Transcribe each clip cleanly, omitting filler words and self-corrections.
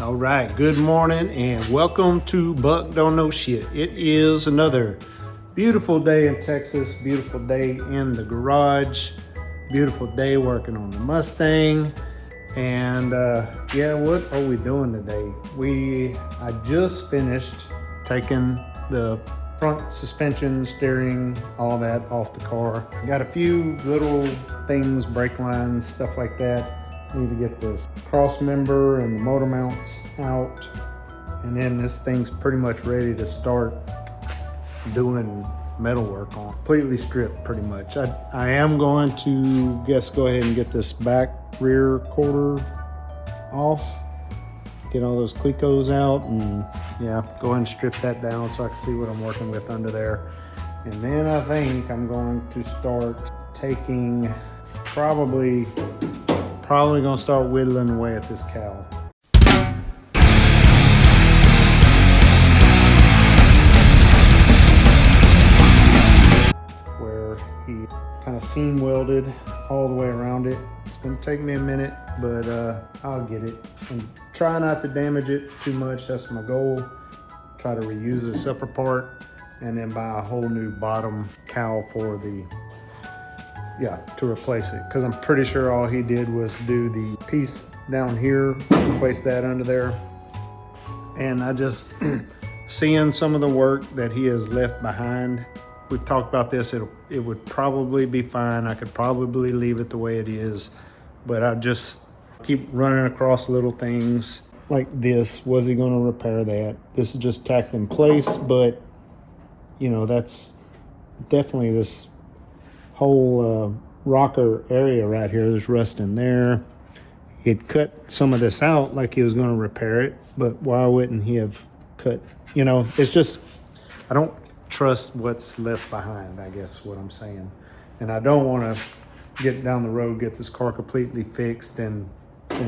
All right, good morning and welcome to Buck Don't Know Shit. It is another beautiful day in Texas, beautiful day in the garage, beautiful day working on the Mustang. And yeah, what are we doing today? I just finished taking the front suspension, steering, all that off the car. Got a few little things, brake lines, stuff like that. Need to get this cross member and the motor mounts out, and then this thing's pretty much ready to start doing metal work on. Completely stripped pretty much. I am going to go ahead and get this back rear quarter off, get all those clecos out, and yeah, go ahead and strip that down so I can see what I'm working with under there. And then I think I'm going to start taking probably gonna start whittling away at this cowl. Where he kind of seam welded all the way around it. It's gonna take me a minute, but I'll get it. And try not to damage it too much, that's my goal. Try to reuse this upper part and then buy a whole new bottom cowl for to replace it, because I'm pretty sure all he did was do the piece down here, replace that under there. And I just seeing some of the work that he has left behind, we talked about this, it would probably be fine. I could probably leave it the way it is, but I just keep running across little things like this. Was he going to repair that? This is just tacked in place, but you know, that's definitely this whole rocker area right here. There's rust in there. He'd cut some of this out like he was going to repair it, but why wouldn't he have cut? You know, it's just, I don't trust what's left behind, I guess what I'm saying. And I don't want to get down the road, get this car completely fixed and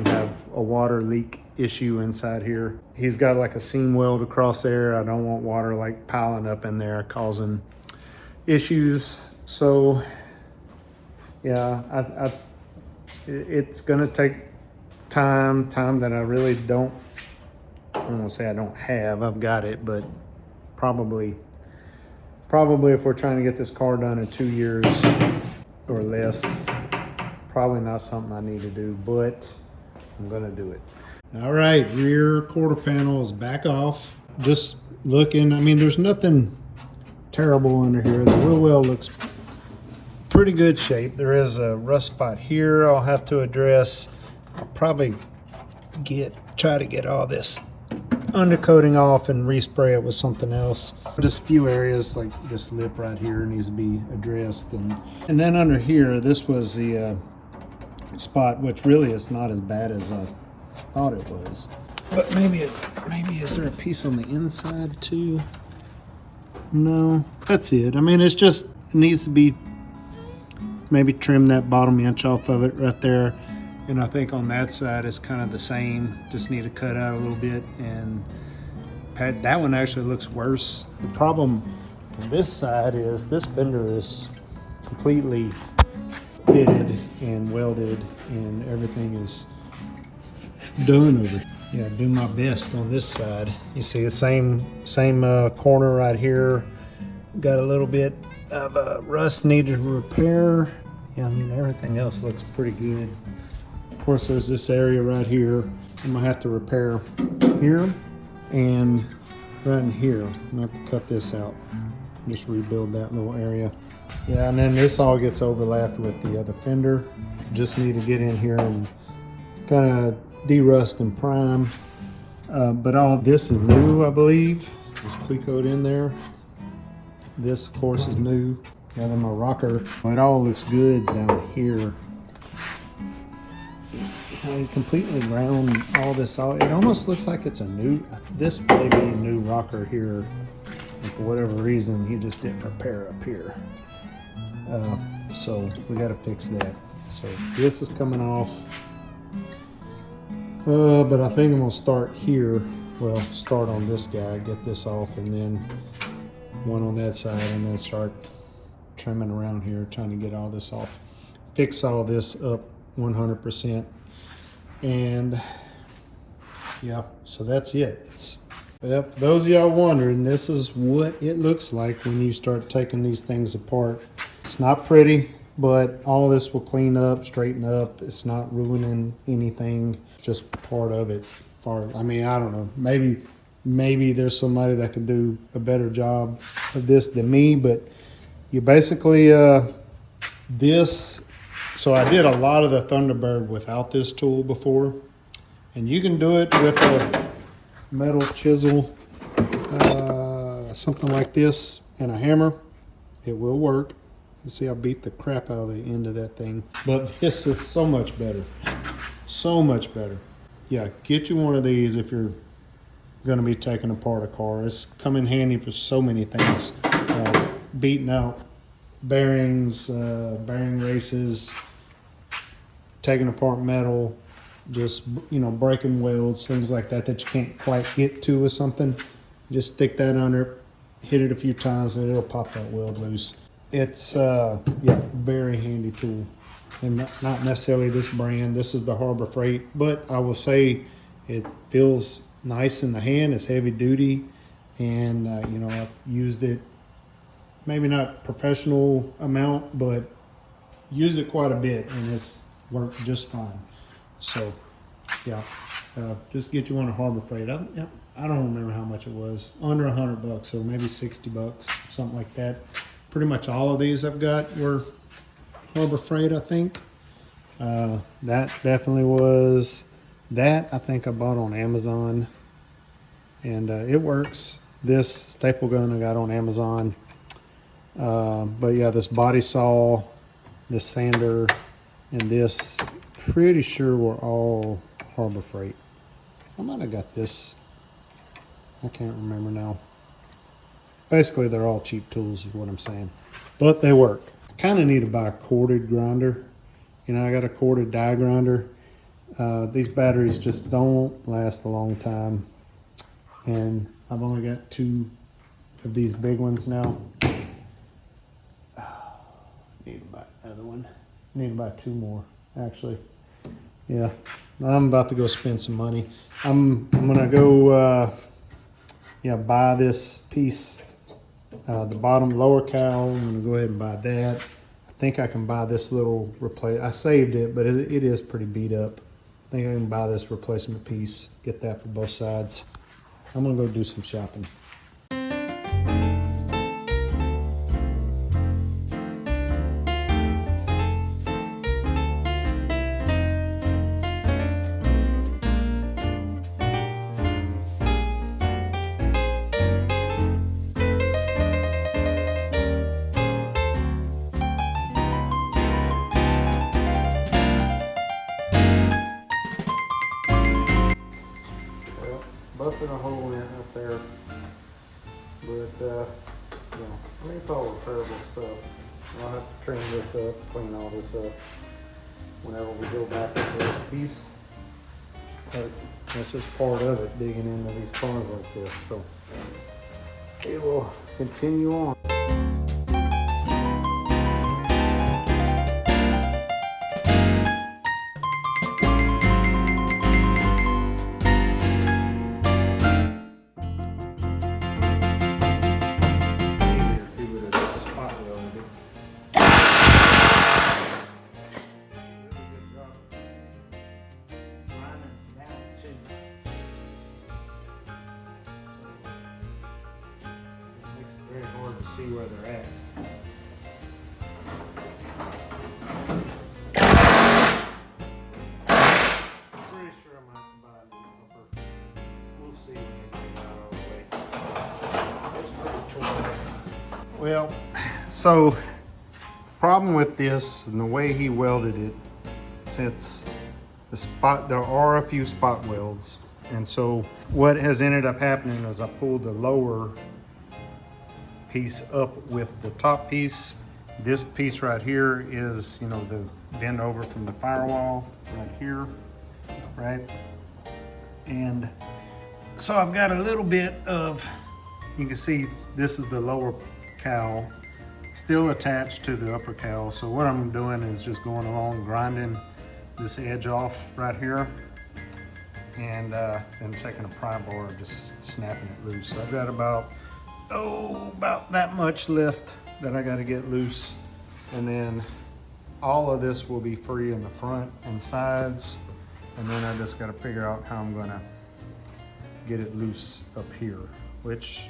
have a water leak issue inside here. He's got like a seam weld across there. I don't want water like piling up in there causing issues. So yeah, it's gonna take time that I really don't, I don't want to say I don't have, I've got it, but probably if we're trying to get this car done in 2 years or less, probably not something I need to do, but I'm gonna do it. All right, rear quarter panel is back off. Just looking, I mean, there's nothing terrible under here. The wheel well looks pretty good shape. There is a rust spot here I'll have to address. I'll probably try to get all this undercoating off and respray it with something else. Just a few areas like this lip right here needs to be addressed, and then under here, this was the spot, which really is not as bad as I thought it was. But maybe is there a piece on the inside too? No, that's it. I mean, it needs to be maybe trim that bottom inch off of it right there. And I think on that side it's kind of the same, just need to cut out a little bit. And that one actually looks worse. The problem on this side is this fender is completely fitted and welded and everything is done over. Yeah, do my best on this side. You see the same corner right here. Got a little bit of rust needed repair. Yeah, I mean, everything else looks pretty good. Of course, there's this area right here I'm gonna have to repair here and right in here. I'm gonna have to cut this out, just rebuild that little area. Yeah, and then this all gets overlapped with the other fender. Just need to get in here and kind of de-rust and prime. But all this is new, I believe. This clecoed in there. This, of course, is new. Yeah, then my rocker. It all looks good down here. I completely ground all this out. It almost looks like it's this may be a new rocker here. And for whatever reason, he just didn't repair up here. So we got to fix that. So this is coming off. But I think I'm gonna start here. Well, start on this guy, get this off, and then one on that side, and then start trimming around here, trying to get all this off. Fix all this up 100%. And Yeah, so that's it. Yep, for those of y'all wondering, this is what it looks like when you start taking these things apart. It's not pretty, but all this will clean up, straighten up. It's not ruining anything, just part of it. I mean, I don't know. Maybe there's somebody that can do a better job of this than me, but you basically, so I did a lot of the Thunderbird without this tool before, and you can do it with a metal chisel, something like this, and a hammer. It will work. You see, I beat the crap out of the end of that thing, but this is so much better. So much better. Yeah, get you one of these if you're going to be taking apart a car. It's come in handy for so many things. Beating out bearings, bearing races, taking apart metal, just, you know, breaking welds, things like that that you can't quite get to with something. Just stick that under, hit it a few times, and it'll pop that weld loose. It's yeah, very handy tool, and not necessarily this brand. This is the Harbor Freight, but I will say it feels nice in the hand. It's heavy duty, and you know, I've used it, maybe not professional amount, but used it quite a bit, and it's worked just fine. So yeah, just get you one at Harbor Freight. I don't remember how much it was, under $100, so maybe $60, something like that. Pretty much all of these I've got were Harbor Freight, I think. That definitely was, that I think I bought on Amazon, and it works. This staple gun I got on Amazon. But yeah, this body saw, this sander, and this, pretty sure were all Harbor Freight. I might have got this, I can't remember now. Basically, they're all cheap tools is what I'm saying, but they work. I kind of need to buy a corded grinder. You know, I got a corded die grinder. These batteries just don't last a long time, and I've only got 2 of these big ones now. Need to buy another one. Need to buy 2 more, actually. Yeah, I'm about to go spend some money. I'm gonna go yeah, buy this piece, the bottom lower cowl. I'm gonna go ahead and buy that. I think I can buy this little I saved it, but it is pretty beat up. I think I can buy this replacement piece, get that for both sides. I'm gonna go do some shopping. Busted a hole in up there, but yeah, I mean, it's all repairable stuff. I'll have to trim this up, clean all this up whenever we go back into this piece. But that's just part of it, digging into these cars like this. So it will continue on. See where they're at. I'm pretty sure I might buy a new upper. We'll see when we get out all the way. It's pretty torn. Well, so problem with this and the way he welded it, since there are a few spot welds, and so what has ended up happening is I pulled the lower piece up with the top piece. This piece right here is, you know, the bend over from the firewall right here, right? And so I've got a little bit of, you can see this is the lower cowl still attached to the upper cowl. So what I'm doing is just going along, grinding this edge off right here. and then taking a pry bar and just snapping it loose. So I've got about that much left that I got to get loose, and then all of this will be free in the front and sides, and then I just got to figure out how I'm going to get it loose up here, which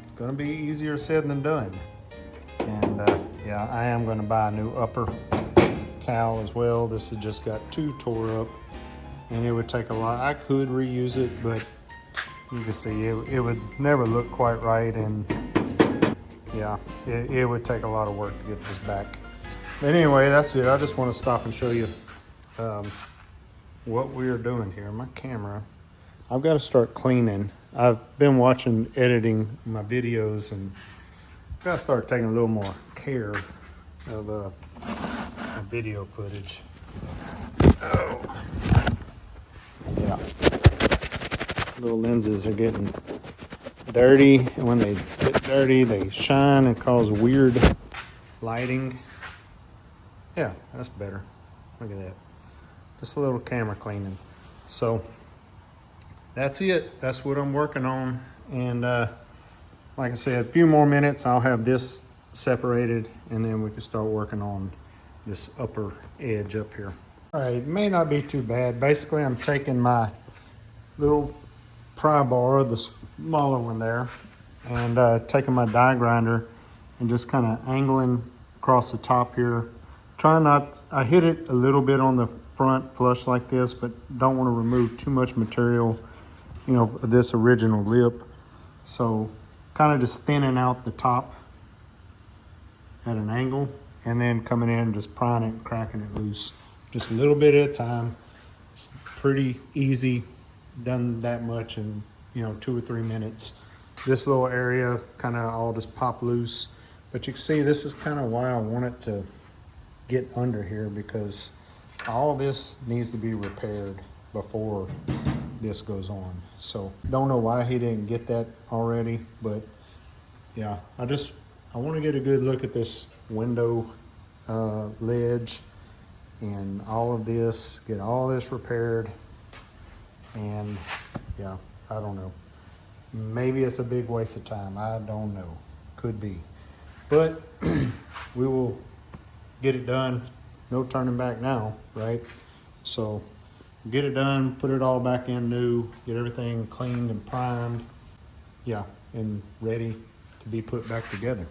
is going to be easier said than done. And yeah, I am going to buy a new upper cowl as well. This has just got 2 tore up, and it would take a lot. I could reuse it, but you can see it would never look quite right, and yeah, it would take a lot of work to get this back. But anyway, that's it. I just want to stop and show you what we are doing here. My camera, I've got to start cleaning. I've been watching, editing my videos, and I've got to start taking a little more care of my video footage. Oh, yeah. Little lenses are getting dirty, and when they get dirty, they shine and cause weird lighting. Yeah, that's better. Look at that. Just a little camera cleaning. So that's it. That's what I'm working on. And like I said, a few more minutes, I'll have this separated, and then we can start working on this upper edge up here. All right, it may not be too bad. Basically, I'm taking my little pry bar, the smaller one there, and taking my die grinder and just kind of angling across the top here. I hit it a little bit on the front flush like this, but don't want to remove too much material, you know, of this original lip. So kind of just thinning out the top at an angle, and then coming in and just prying it and cracking it loose. Just a little bit at a time. It's pretty easy, done that much in, you know, 2 or 3 minutes. This little area kind of all just pop loose, but you can see this is kind of why I want it to get under here, because all this needs to be repaired before this goes on. So don't know why he didn't get that already, but yeah, I want to get a good look at this window ledge and all of this, get all this repaired. And yeah, I don't know, maybe it's a big waste of time, I don't know, could be, but we will get it done. No turning back now, right? So get it done, put it all back in new, get everything cleaned and primed, yeah, and ready to be put back together.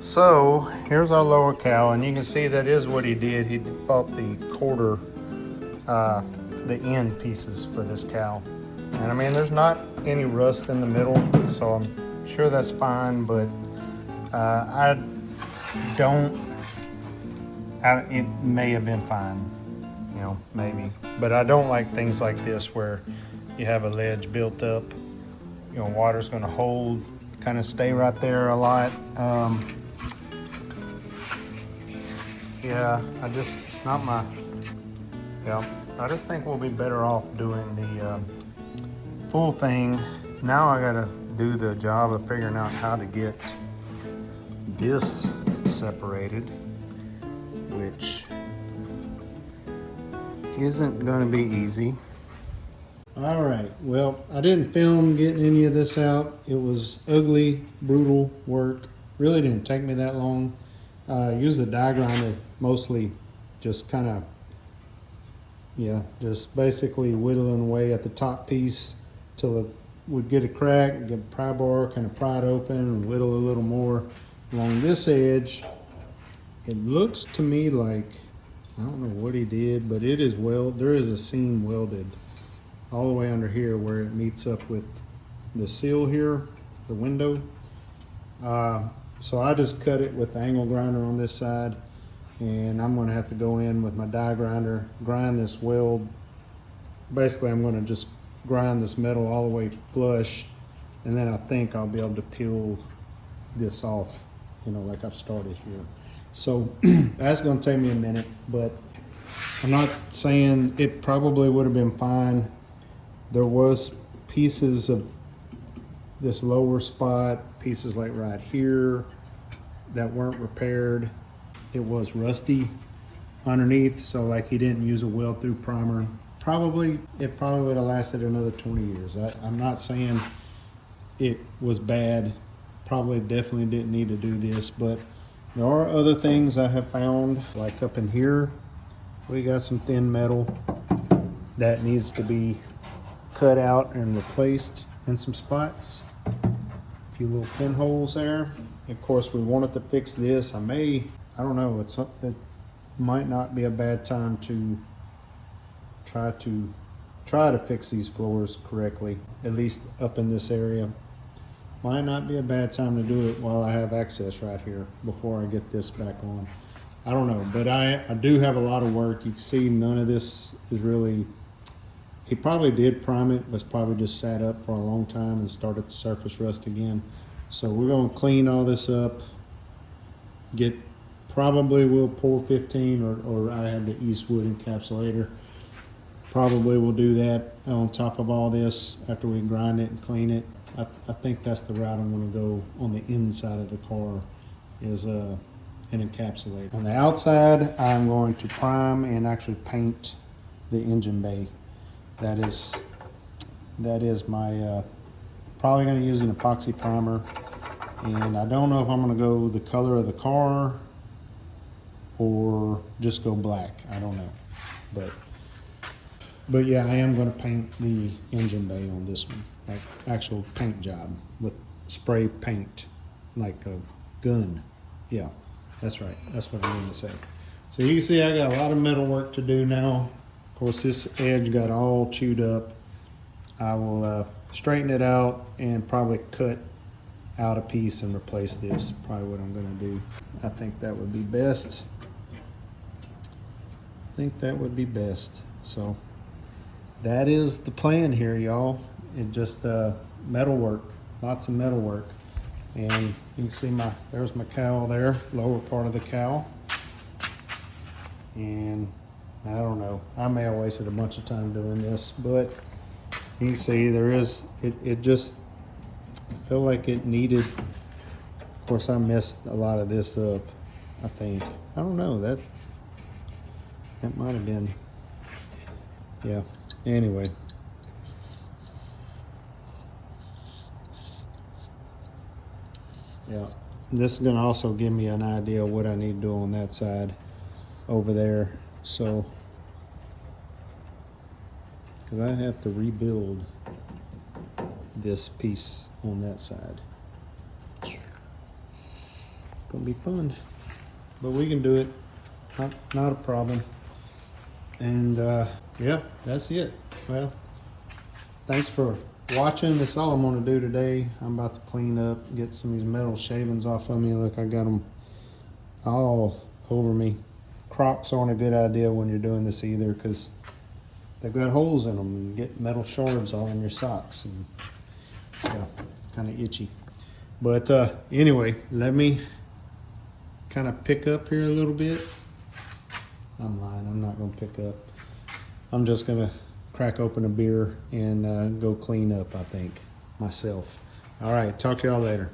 So here's our lower cowl, and you can see that is what he did. He bought the quarter, the end pieces for this cowl. And I mean, there's not any rust in the middle, so I'm sure that's fine, but it may have been fine, you know, maybe. But I don't like things like this where you have a ledge built up, you know, water's gonna hold, kind of stay right there a lot. Yeah, it's not my, yeah, I just think we'll be better off doing the full thing. Now I gotta do the job of figuring out how to get this separated, which isn't gonna be easy. All right, well, I didn't film getting any of this out. It was ugly, brutal work. Really didn't take me that long. Use the die grinder mostly, just kind of, yeah, just basically whittling away at the top piece till it would get a crack, get a pry bar, kind of pry it open and whittle a little more. Along this edge, it looks to me like, I don't know what he did, but it is there is a seam welded all the way under here where it meets up with the seal here, the window. So I just cut it with the angle grinder on this side, and I'm gonna have to go in with my die grinder, grind this weld. Basically, I'm gonna just grind this metal all the way flush, and then I think I'll be able to peel this off, you know, like I've started here. So that's gonna take me a minute, but I'm not saying it probably would have been fine. There was pieces of this lower spot, pieces like right here that weren't repaired. It was rusty underneath, so like he didn't use a weld through primer. It probably would have lasted another 20 years. I'm not saying it was bad. Probably definitely didn't need to do this, but there are other things I have found, like up in here, we got some thin metal that needs to be cut out and replaced in some spots. A few little pinholes there. Of course, we wanted to fix this. I don't know, it might not be a bad time to try to fix these floors correctly, at least up in this area. Might not be a bad time to do it while I have access right here before I get this back on. I don't know, but I do have a lot of work. You can see none of this is really, he probably did prime it, but it's probably just sat up for a long time and started to surface rust again. So we're gonna clean all this up, probably will pour 15 or I have the Eastwood encapsulator. Probably will do that on top of all this after we grind it and clean it. I think that's the route I'm going to go on the inside of the car, is an encapsulator. On the outside, I'm going to prime and actually paint the engine bay. That is my, probably going to use an epoxy primer. And I don't know if I'm going to go the color of the car or just go black. I don't know. But yeah, I am going to paint the engine bay on this one, like actual paint job with spray paint, like a gun. Yeah, that's right. That's what I mean to say. So you can see I got a lot of metal work to do now. Of course, this edge got all chewed up. I will straighten it out and probably cut out a piece and replace this. Probably what I'm going to do. I think that would be best. So that is the plan here, y'all. It just metal work, lots of metal work. And you can see there's my cowl there, lower part of the cowl. And I don't know, I may have wasted a bunch of time doing this, but you can see it just, I feel like it needed, of course I messed a lot of this up, I think. I don't know, that might have been, yeah. Anyway, yeah, this is going to also give me an idea of what I need to do on that side over there. So, because I have to rebuild this piece on that side. Gonna be fun, but we can do it. Not a problem. And yeah, that's it. Well, thanks for watching. That's all I'm going to do today. I'm about to clean up, get some of these metal shavings off of me. Look, I got them all over me. Crocs aren't a good idea when you're doing this either, because they've got holes in them and get metal shards all in your socks. And yeah, kind of itchy. But anyway, let me kind of pick up here a little bit. I'm lying, I'm not going to pick up. I'm just going to crack open a beer and go clean up, I think, myself. All right, talk to y'all later.